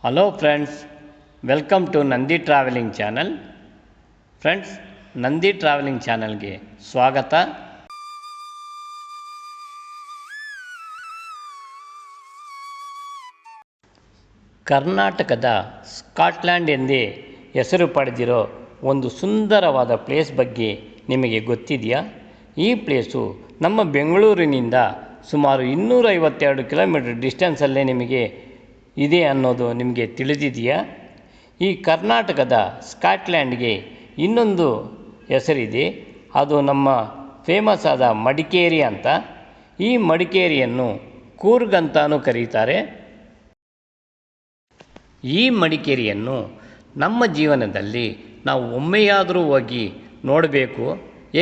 Hello friends, welcome to Nandi travelling channel. Friends, Nandi travelling ಚಾನಲ್ಗೆ ಸ್ವಾಗತ. ಕರ್ನಾಟಕದ ಸ್ಕಾಟ್ಲ್ಯಾಂಡ್ ಎಂದೇ ಹೆಸರು ಪಡೆದಿರೋ ಒಂದು ಸುಂದರವಾದ ಪ್ಲೇಸ್ ಬಗ್ಗೆ ನಿಮಗೆ ಗೊತ್ತಿದೆಯಾ? ಈ ಪ್ಲೇಸು ನಮ್ಮ ಬೆಂಗಳೂರಿನಿಂದ ಸುಮಾರು 252 ಕಿಲೋಮೀಟರ್ ಡಿಸ್ಟೆನ್ಸಲ್ಲೇ ನಿಮಗೆ ಇದೆ ಅನ್ನೋದು ನಿಮಗೆ ತಿಳಿದಿದೆಯಾ? ಈ ಕರ್ನಾಟಕದ ಸ್ಕಾಟ್ಲ್ಯಾಂಡ್ಗೆ ಇನ್ನೊಂದು ಹೆಸರಿದೆ, ಅದು ನಮ್ಮ ಫೇಮಸ್ ಆದ ಮಡಿಕೇರಿ ಅಂತ. ಈ ಮಡಿಕೇರಿಯನ್ನು ಕೂರ್ಗ್ ಅಂತಾನೂ ಕರೀತಾರೆ. ಈ ಮಡಿಕೇರಿಯನ್ನು ನಮ್ಮ ಜೀವನದಲ್ಲಿ ನಾವು ಒಮ್ಮೆಯಾದರೂ ಹೋಗಿ ನೋಡಬೇಕು.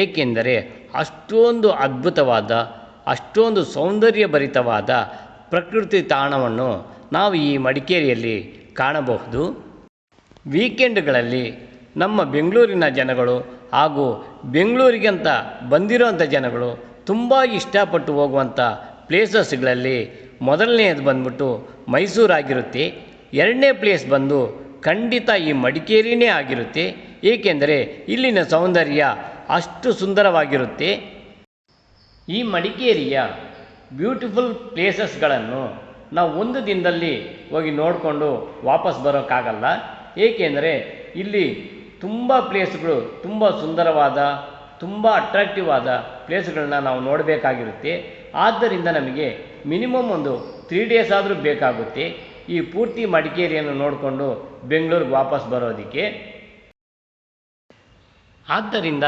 ಏಕೆಂದರೆ ಅಷ್ಟೊಂದು ಅದ್ಭುತವಾದ, ಅಷ್ಟೊಂದು ಸೌಂದರ್ಯಭರಿತವಾದ ಪ್ರಕೃತಿ ತಾಣವನ್ನು ನಾವು ಈ ಮಡಿಕೇರಿಯಲ್ಲಿ ಕಾಣಬಹುದು. ವೀಕೆಂಡ್ಗಳಲ್ಲಿ ನಮ್ಮ ಬೆಂಗಳೂರಿನ ಜನಗಳು ಹಾಗೂ ಬೆಂಗಳೂರಿಗಂತ ಬಂದಿರೋಂಥ ಜನಗಳು ತುಂಬ ಇಷ್ಟಪಟ್ಟು ಹೋಗುವಂಥ ಪ್ಲೇಸಸ್ಗಳಲ್ಲಿ ಮೊದಲನೆಯದು ಬಂದ್ಬಿಟ್ಟು ಮೈಸೂರಾಗಿರುತ್ತೆ. ಎರಡನೇ ಪ್ಲೇಸ್ ಬಂದು ಖಂಡಿತ ಈ ಮಡಿಕೇರಿನೇ ಆಗಿರುತ್ತೆ. ಏಕೆಂದರೆ ಇಲ್ಲಿನ ಸೌಂದರ್ಯ ಅಷ್ಟು ಸುಂದರವಾಗಿರುತ್ತೆ. ಈ ಮಡಿಕೇರಿಯ ಬ್ಯೂಟಿಫುಲ್ ಪ್ಲೇಸಸ್ಗಳನ್ನು ನಾವು ಒಂದು ದಿನದಲ್ಲಿ ಹೋಗಿ ನೋಡಿಕೊಂಡು ವಾಪಸ್ ಬರೋಕ್ಕಾಗಲ್ಲ. ಏಕೆಂದರೆ ಇಲ್ಲಿ ತುಂಬ ಪ್ಲೇಸ್ಗಳು, ತುಂಬ ಸುಂದರವಾದ, ತುಂಬ ಅಟ್ರಾಕ್ಟಿವ್ ಆದ ಪ್ಲೇಸ್ಗಳನ್ನ ನಾವು ನೋಡಬೇಕಾಗಿರುತ್ತೆ. ಆದ್ದರಿಂದ ನಮಗೆ ಮಿನಿಮಮ್ ಒಂದು 3 ಡೇಸ್ ಆದರೂ ಬೇಕಾಗುತ್ತೆ ಈ ಪೂರ್ತಿ ಮಡಿಕೇರಿಯನ್ನು ನೋಡಿಕೊಂಡು ಬೆಂಗಳೂರಿಗೆ ವಾಪಸ್ ಬರೋದಕ್ಕೆ. ಆದ್ದರಿಂದ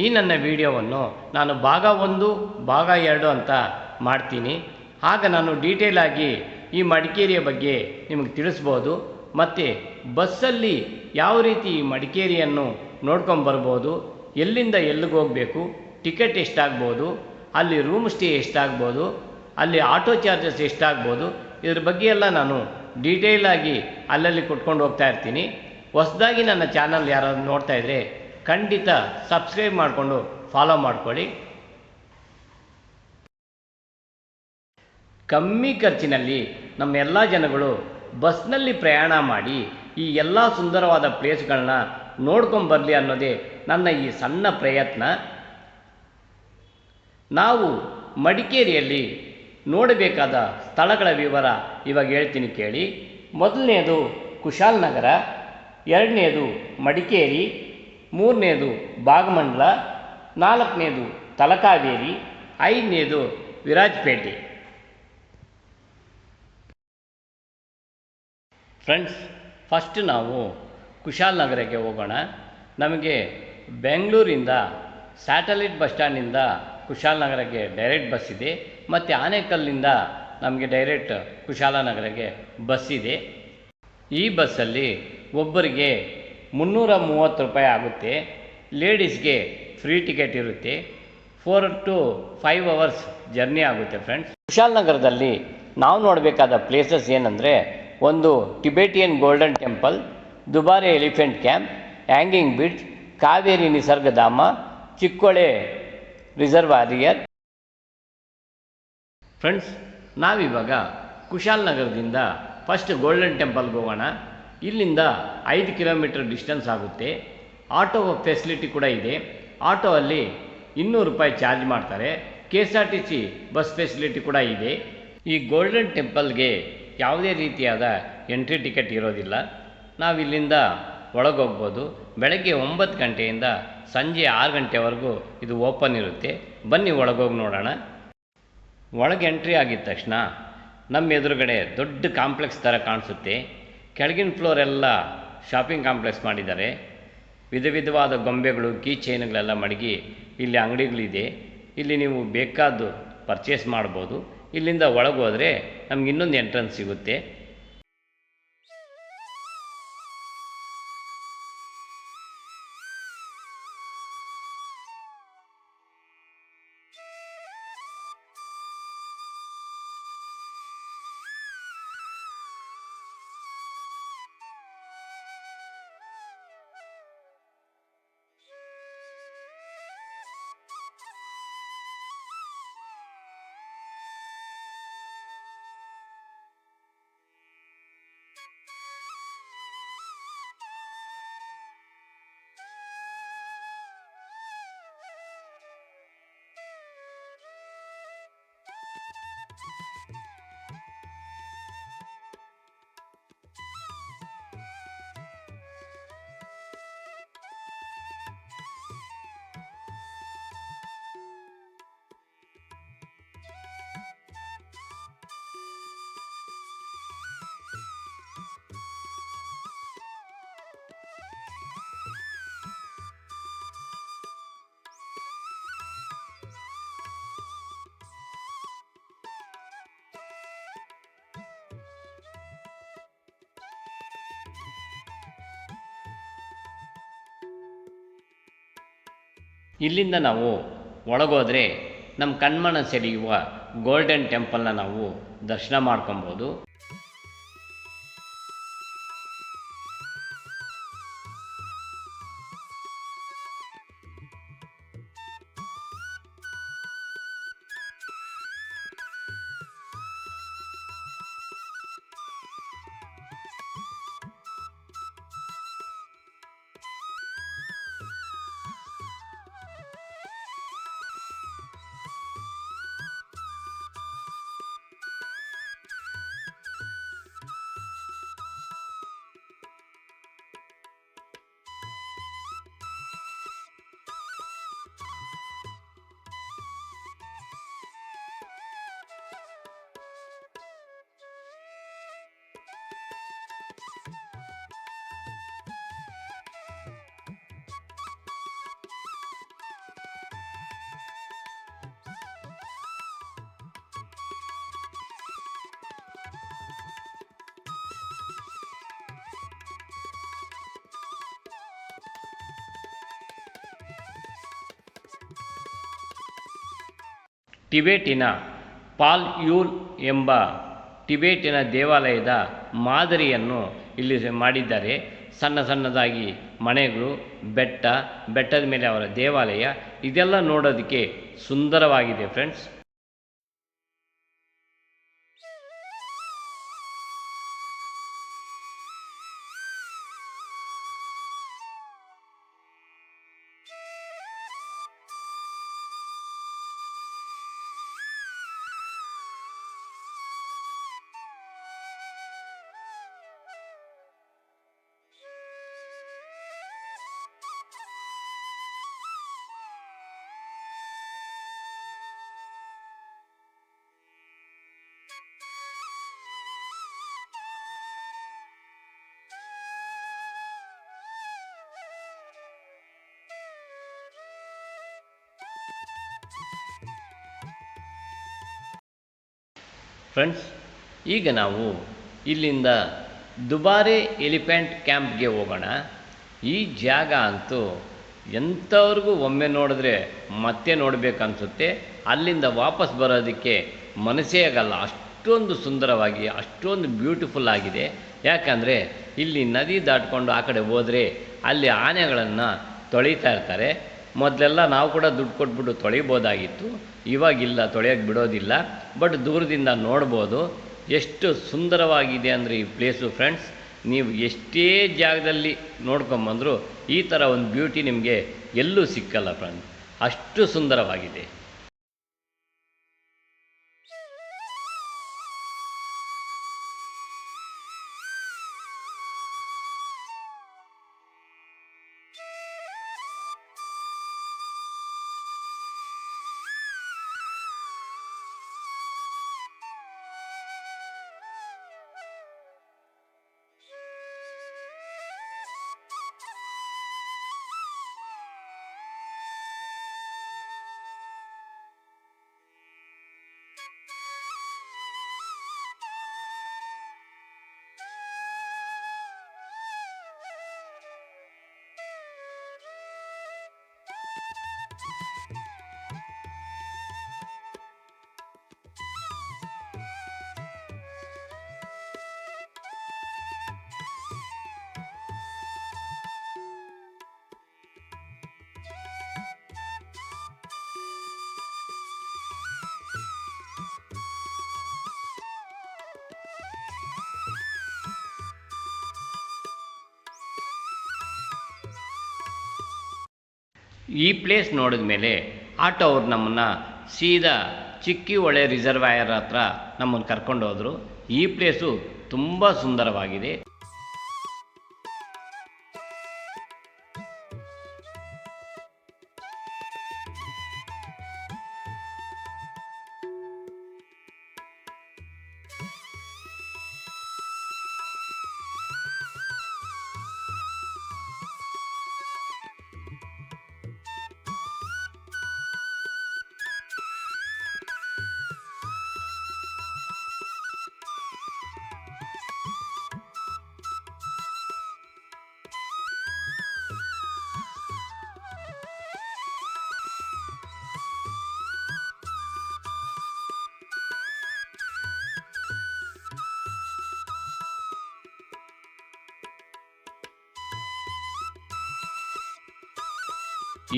ಈ ನನ್ನ ವಿಡಿಯೋವನ್ನು ನಾನು ಭಾಗ 1, ಭಾಗ 2 ಅಂತ ಮಾಡ್ತೀನಿ. ಆಗ ನಾನು ಡೀಟೇಲಾಗಿ ಈ ಮಡಿಕೇರಿಯ ಬಗ್ಗೆ ನಿಮಗೆ ತಿಳಿಸ್ಬೋದು. ಮತ್ತು ಬಸ್ಸಲ್ಲಿ ಯಾವ ರೀತಿ ಈ ಮಡಿಕೇರಿಯನ್ನು ನೋಡ್ಕೊಂಬರ್ಬೋದು, ಎಲ್ಲಿಂದ ಎಲ್ಲಿಗೆ ಹೋಗಬೇಕು, ಟಿಕೆಟ್ ಎಷ್ಟಾಗ್ಬೋದು, ಅಲ್ಲಿ ರೂಮ್ ಸ್ಟೇ ಎಷ್ಟಾಗ್ಬೋದು, ಅಲ್ಲಿ ಆಟೋ ಚಾರ್ಜಸ್ ಎಷ್ಟಾಗ್ಬೋದು, ಇದ್ರ ಬಗ್ಗೆ ಎಲ್ಲ ನಾನು ಡೀಟೇಲಾಗಿ ಅಲ್ಲಲ್ಲಿ ಕೊಟ್ಕೊಂಡು ಹೋಗ್ತಾ ಇರ್ತೀನಿ. ಹೊಸದಾಗಿ ನನ್ನ ಚಾನಲ್ ಯಾರಾದರೂ ನೋಡ್ತಾ ಇದ್ದರೆ ಖಂಡಿತ ಸಬ್ಸ್ಕ್ರೈಬ್ ಮಾಡಿಕೊಂಡು ಫಾಲೋ ಮಾಡ್ಕೊಳ್ಳಿ. ಕಮ್ಮಿ ಖರ್ಚಿನಲ್ಲಿ ನಮ್ಮ ಎಲ್ಲ ಜನಗಳು ಬಸ್ನಲ್ಲಿ ಪ್ರಯಾಣ ಮಾಡಿ ಈ ಎಲ್ಲ ಸುಂದರವಾದ ಪ್ಲೇಸ್ಗಳನ್ನ ನೋಡ್ಕೊಂಬರಲಿ ಅನ್ನೋದೇ ನನ್ನ ಈ ಸಣ್ಣ ಪ್ರಯತ್ನ. ನಾವು ಮಡಿಕೇರಿಯಲ್ಲಿ ನೋಡಬೇಕಾದ ಸ್ಥಳಗಳ ವಿವರ ಇವಾಗ ಹೇಳ್ತೀನಿ ಕೇಳಿ. ಮೊದಲನೇದು ಕುಶಾಲನಗರ, ಎರಡನೇದು ಮಡಿಕೇರಿ, ಮೂರನೇದು ಭಾಗಮಂಡಲ, ನಾಲ್ಕನೇದು ತಲಕಾವೇರಿ, ಐದನೇದು ವಿರಾಜಪೇಟೆ. ಫ್ರೆಂಡ್ಸ್, ಫಸ್ಟ್ ನಾವು ಕುಶಾಲನಗರಕ್ಕೆ ಹೋಗೋಣ. ನಮಗೆ ಬೆಂಗಳೂರಿಂದ ಸ್ಯಾಟಲೈಟ್ ಬಸ್ ಸ್ಟ್ಯಾಂಡಿಂದ ಕುಶಾಲನಗರಕ್ಕೆ ಡೈರೆಕ್ಟ್ ಬಸ್ ಇದೆ. ಮತ್ತು ಆನೇಕಲ್ಲಿಂದ ನಮಗೆ ಡೈರೆಕ್ಟ್ ಕುಶಾಲನಗರಕ್ಕೆ ಬಸ್ ಇದೆ. ಈ ಬಸ್ಸಲ್ಲಿ ಒಬ್ಬರಿಗೆ 330 ರೂಪಾಯಿ ಆಗುತ್ತೆ. ಲೇಡೀಸ್ಗೆ ಫ್ರೀ ಟಿಕೆಟ್ ಇರುತ್ತೆ. 4 to 5 ಅವರ್ಸ್ ಜರ್ನಿ ಆಗುತ್ತೆ. ಫ್ರೆಂಡ್ಸ್, ಕುಶಾಲನಗರದಲ್ಲಿ ನಾವು ನೋಡಬೇಕಾದ ಪ್ಲೇಸಸ್ ಏನಂದರೆ, ಒಂದು Tibetan Golden Temple, Dubare elephant camp, hanging bridge, Kaveri Nisargadhama, Chikkole reservoir. Friends, ನಾವಿವಾಗ ಕುಶಾಲನಗರದಿಂದ ಫಸ್ಟ್ ಗೋಲ್ಡನ್ ಟೆಂಪಲ್ಗೆ ಹೋಗೋಣ. ಇಲ್ಲಿಂದ 5 ಕಿಲೋಮೀಟರ್ ಡಿಸ್ಟೆನ್ಸ್ ಆಗುತ್ತೆ. ಆಟೋ ಫೆಸಿಲಿಟಿ ಕೂಡ ಇದೆ. ಆಟೋ ಅಲ್ಲಿ 200 ರೂಪಾಯಿ ಚಾರ್ಜ್ ಮಾಡ್ತಾರೆ. KSRTC ಬಸ್ ಫೆಸಿಲಿಟಿ ಕೂಡ ಇದೆ. ಈ ಗೋಲ್ಡನ್ ಟೆಂಪಲ್ಗೆ ಯಾವುದೇ ರೀತಿಯಾದ ಎಂಟ್ರಿ ಟಿಕೆಟ್ ಇರೋದಿಲ್ಲ. ನಾವಿಲ್ಲಿಂದ ಒಳಗೋಗ್ಬೋದು. ಬೆಳಗ್ಗೆ 9 ಗಂಟೆಯಿಂದ ಸಂಜೆ 6 ಗಂಟೆವರೆಗೂ ಇದು ಓಪನ್ ಇರುತ್ತೆ. ಬನ್ನಿ ಒಳಗೋಗಿ ನೋಡೋಣ. ಒಳಗೆ ಎಂಟ್ರಿ ಆಗಿದ ತಕ್ಷಣ ನಮ್ಮ ಎದುರುಗಡೆ ದೊಡ್ಡ ಕಾಂಪ್ಲೆಕ್ಸ್ ಥರ ಕಾಣಿಸುತ್ತೆ. ಕೆಳಗಿನ ಫ್ಲೋರ್ ಎಲ್ಲ ಶಾಪಿಂಗ್ ಕಾಂಪ್ಲೆಕ್ಸ್ ಮಾಡಿದ್ದಾರೆ. ವಿಧ ವಿಧವಾದ ಗೊಂಬೆಗಳು, ಕೀ ಚೈನ್ಗಳೆಲ್ಲ ಮಡಗಿ ಇಲ್ಲಿ ಅಂಗಡಿಗಳಿದೆ. ಇಲ್ಲಿ ನೀವು ಬೇಕಾದ್ದು ಪರ್ಚೇಸ್ ಮಾಡ್ಬೋದು. ಇಲ್ಲಿಂದ ಒಳಗೆ ಹೋದರೆ ನಮ್ಗೆ ಇನ್ನೊಂದು ಎಂಟ್ರೆನ್ಸ್ ಸಿಗುತ್ತೆ. ಇಲ್ಲಿಂದ ನಾವು ಒಳಗೋದ್ರೆ ನಮ್ಮ ಕಣ್ಮನ ಸೆಳೆಯುವ ಗೋಲ್ಡನ್ ಟೆಂಪಲ್ನ ನಾವು ದರ್ಶನ ಮಾಡ್ಕೊಬೋದು. ಟಿಬೇಟಿನ ಪಾಲ್ ಯೂಲ್ ಎಂಬ ಟಿಬೇಟಿನ ದೇವಾಲಯದ ಮಾದರಿಯನ್ನು ಇಲ್ಲಿ ಮಾಡಿದ್ದಾರೆ. ಸಣ್ಣ ಸಣ್ಣದಾಗಿ ಮನೆಗಳು, ಬೆಟ್ಟದ ಮೇಲೆ ಅವರ ದೇವಾಲಯ, ಇದೆಲ್ಲ ನೋಡೋದಕ್ಕೆ ಸುಂದರವಾಗಿದೆ ಫ್ರೆಂಡ್ಸ್. ಫ್ರೆಂಡ್ಸ್, ಈಗ ನಾವು ಇಲ್ಲಿಂದ ದುಬಾರೆ ಎಲಿಫೆಂಟ್ ಕ್ಯಾಂಪ್ಗೆ ಹೋಗೋಣ. ಈ ಜಾಗ ಅಂತೂ ಎಂಥವ್ರಿಗೂ ಒಮ್ಮೆ ನೋಡಿದ್ರೆ ಮತ್ತೆ ನೋಡಬೇಕನ್ಸುತ್ತೆ. ಅಲ್ಲಿಂದ ವಾಪಸ್ ಬರೋದಕ್ಕೆ ಮನಸ್ಸೇ ಆಗಲ್ಲ, ಅಷ್ಟೊಂದು ಸುಂದರವಾಗಿ, ಅಷ್ಟೊಂದು ಬ್ಯೂಟಿಫುಲ್ ಆಗಿದೆ. ಯಾಕಂದರೆ ಇಲ್ಲಿ ನದಿ ದಾಟ್ಕೊಂಡು ಆ ಕಡೆ ಹೋದರೆ ಅಲ್ಲಿ ಆನೆಗಳನ್ನು ತೊಳಿತಾ ಇರ್ತಾರೆ. ಮೊದಲೆಲ್ಲ ನಾವು ಕೂಡ ದುಡ್ಡು ಕೊಟ್ಬಿಟ್ಟು ತೊಳಿಬೋದಾಗಿತ್ತು, ಇವಾಗಿಲ್ಲ, ತೊಳೆಯೋಕ್ಕೆ ಬಿಡೋದಿಲ್ಲ. ಬಟ್ ದೂರದಿಂದ ನೋಡ್ಬೋದು ಎಷ್ಟು ಸುಂದರವಾಗಿದೆ ಅಂದರೆ ಈ ಪ್ಲೇಸು ಫ್ರೆಂಡ್ಸ್. ನೀವು ಎಷ್ಟೇ ಜಾಗದಲ್ಲಿ ನೋಡ್ಕೊಂಬಂದರೂ ಈ ಥರ ಒಂದು ಬ್ಯೂಟಿ ನಿಮಗೆ ಎಲ್ಲೂ ಸಿಕ್ಕಲ್ಲ ಫ್ರೆಂಡ್ಸ್, ಅಷ್ಟು ಸುಂದರವಾಗಿದೆ. ಈ ಪ್ಲೇಸ್ ನೋಡಿದ ಮೇಲೆ ಆಟೋ ಅವ್ರು ನಮ್ಮನ್ನು ಸೀದಾ ಚಿಕ್ಕಿ ಹೊಳೆ ರಿಸರ್ವಾಯರ್ ಹತ್ರ ನಮ್ಮನ್ನು ಕರ್ಕೊಂಡು ಹೋದರು. ಈ ಪ್ಲೇಸು ತುಂಬ ಸುಂದರವಾಗಿದೆ.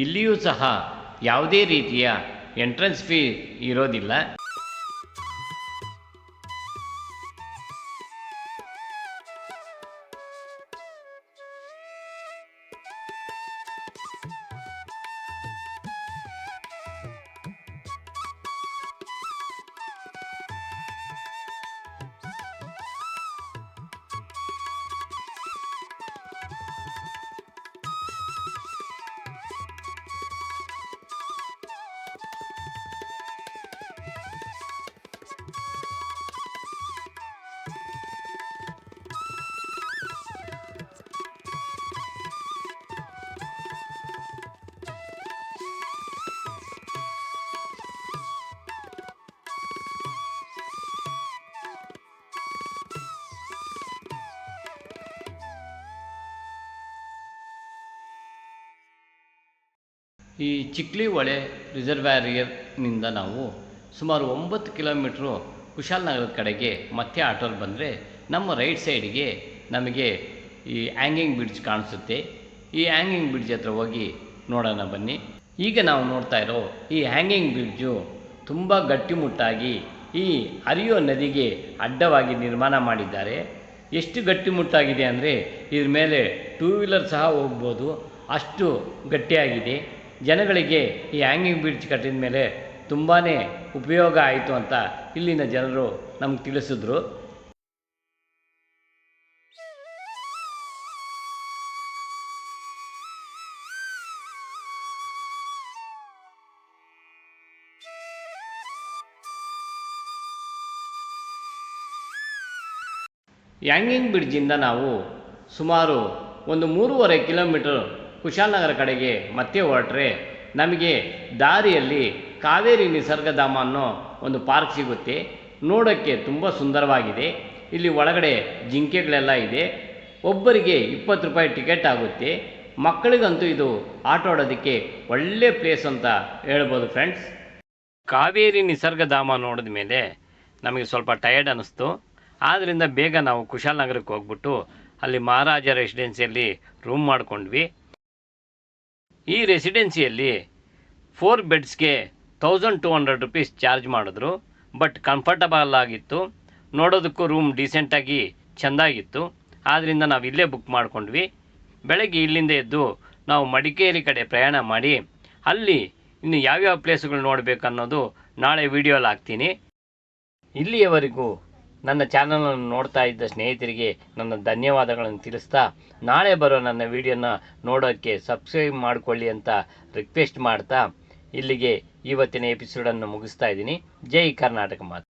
ಇಲ್ಲಿಯೂ ಸಹ ಯಾವುದೇ ರೀತಿಯ ಎಂಟ್ರೆನ್ಸ್ ಫೀ ಇರೋದಿಲ್ಲ. ಈ ಚಿಕ್ಲಿ ಹೊಳೆ ರಿಸರ್ವ್ಯಾರಿಯರ್ನಿಂದ ನಾವು ಸುಮಾರು 9 ಕಿಲೋಮೀಟ್ರು ಕುಶಾಲನಗರದ ಕಡೆಗೆ ಮತ್ತೆ ಆಟೋಲ್ಲಿ ಬಂದರೆ ನಮ್ಮ ರೈಟ್ ಸೈಡಿಗೆ ನಮಗೆ ಈ ಹ್ಯಾಂಗಿಂಗ್ ಬ್ರಿಡ್ಜ್ ಕಾಣಿಸುತ್ತೆ. ಈ ಹ್ಯಾಂಗಿಂಗ್ ಬ್ರಿಡ್ಜ್ ಹತ್ರ ಹೋಗಿ ನೋಡೋಣ ಬನ್ನಿ. ಈಗ ನಾವು ನೋಡ್ತಾ ಇರೋ ಈ ಹ್ಯಾಂಗಿಂಗ್ ಬ್ರಿಡ್ಜು ತುಂಬ ಗಟ್ಟಿಮುಟ್ಟಾಗಿ ಈ ಹರಿಯೋ ನದಿಗೆ ಅಡ್ಡವಾಗಿ ನಿರ್ಮಾಣ ಮಾಡಿದ್ದಾರೆ. ಎಷ್ಟು ಗಟ್ಟಿಮುಟ್ಟಾಗಿದೆ ಅಂದರೆ ಇದ್ರ ಮೇಲೆ 2 ವೀಲರ್ ಸಹ ಹೋಗ್ಬೋದು, ಅಷ್ಟು ಗಟ್ಟಿಯಾಗಿದೆ. ಜನಗಳಿಗೆ ಈ ಹ್ಯಾಂಗಿಂಗ್ ಬ್ರಿಡ್ಜ್ ಕಟ್ಟಿದ ಮೇಲೆ ತುಂಬಾ ಉಪಯೋಗ ಆಯಿತು ಅಂತ ಇಲ್ಲಿನ ಜನರು ನಮ್ಗೆ ತಿಳಿಸಿದ್ರು. ಹ್ಯಾಂಗಿಂಗ್ ಬ್ರಿಡ್ಜಿಂದ ನಾವು ಸುಮಾರು ಒಂದು 3.5 ಕಿಲೋಮೀಟರ್ ಕುಶಾಲನಗರ ಕಡೆಗೆ ಮತ್ತೆ ಹೊರಟ್ರೆ ನಮಗೆ ದಾರಿಯಲ್ಲಿ ಕಾವೇರಿ ನಿಸರ್ಗಧಾಮ ಅನ್ನೋ ಒಂದು ಪಾರ್ಕ್ ಸಿಗುತ್ತೆ. ನೋಡೋಕ್ಕೆ ತುಂಬ ಸುಂದರವಾಗಿದೆ. ಇಲ್ಲಿ ಒಳಗಡೆ ಜಿಂಕೆಗಳೆಲ್ಲ ಇದೆ. ಒಬ್ಬರಿಗೆ 20 ರೂಪಾಯಿ ಟಿಕೆಟ್ ಆಗುತ್ತೆ. ಮಕ್ಕಳಿಗಂತೂ ಇದು ಆಟ ಆಡೋದಕ್ಕೆ ಒಳ್ಳೆ ಪ್ಲೇಸ್ ಅಂತ ಹೇಳ್ಬೋದು ಫ್ರೆಂಡ್ಸ್. ಕಾವೇರಿ ನಿಸರ್ಗಧಾಮ ನೋಡಿದ ಮೇಲೆ ನಮಗೆ ಸ್ವಲ್ಪ ಟಯರ್ಡ್ ಅನ್ನಿಸ್ತು. ಆದ್ದರಿಂದ ಬೇಗ ನಾವು ಕುಶಾಲನಗರಕ್ಕೆ ಹೋಗ್ಬಿಟ್ಟು ಅಲ್ಲಿ ಮಹಾರಾಜ ರೆಸಿಡೆನ್ಸಿಯಲ್ಲಿ ರೂಮ್ ಮಾಡ್ಕೊಂಡ್ವಿ. ಈ ರೆಸಿಡೆನ್ಸಿಯಲ್ಲಿ 4 ಬೆಡ್ಸ್ಗೆ 1200 ರುಪೀಸ್ ಚಾರ್ಜ್ ಮಾಡಿದ್ರು. ಬಟ್ ಕಂಫರ್ಟಬಲ್ ಆಗಿತ್ತು, ನೋಡೋದಕ್ಕೂ ರೂಮ್ ಡೀಸೆಂಟಾಗಿ ಚೆಂದಾಗಿತ್ತು. ಆದ್ದರಿಂದ ನಾವು ಇಲ್ಲೇ ಬುಕ್ ಮಾಡ್ಕೊಂಡ್ವಿ. ಬೆಳಗ್ಗೆ ಇಲ್ಲಿಂದ ಎದ್ದು ನಾವು ಮಡಿಕೇರಿ ಕಡೆ ಪ್ರಯಾಣ ಮಾಡಿ ಅಲ್ಲಿ ಇನ್ನು ಯಾವ್ಯಾವ ಪ್ಲೇಸುಗಳು ನೋಡಬೇಕು ಅನ್ನೋದು ನಾಳೆ ವಿಡಿಯೋಲಿ ಹಾಕ್ತೀನಿ. ಇಲ್ಲಿಯವರೆಗೂ ನನ್ನ ಚಾನಲನ್ನು ನೋಡ್ತಾ ಇದ್ದ ಸ್ನೇಹಿತರಿಗೆ ನನ್ನ ಧನ್ಯವಾದಗಳನ್ನು ತಿಳಿಸ್ತಾ, ನಾಳೆ ಬರೋ ನನ್ನ ವಿಡಿಯೋನ ನೋಡೋಕ್ಕೆ ಸಬ್ಸ್ಕ್ರೈಬ್ ಮಾಡಿಕೊಳ್ಳಿ ಅಂತ ರಿಕ್ವೆಸ್ಟ್ ಮಾಡ್ತಾ ಇಲ್ಲಿಗೆ ಇವತ್ತಿನ ಎಪಿಸೋಡನ್ನು ಮುಗಿಸ್ತಾ ಇದ್ದೀನಿ. ಜೈ ಕರ್ನಾಟಕ ಮಾತು.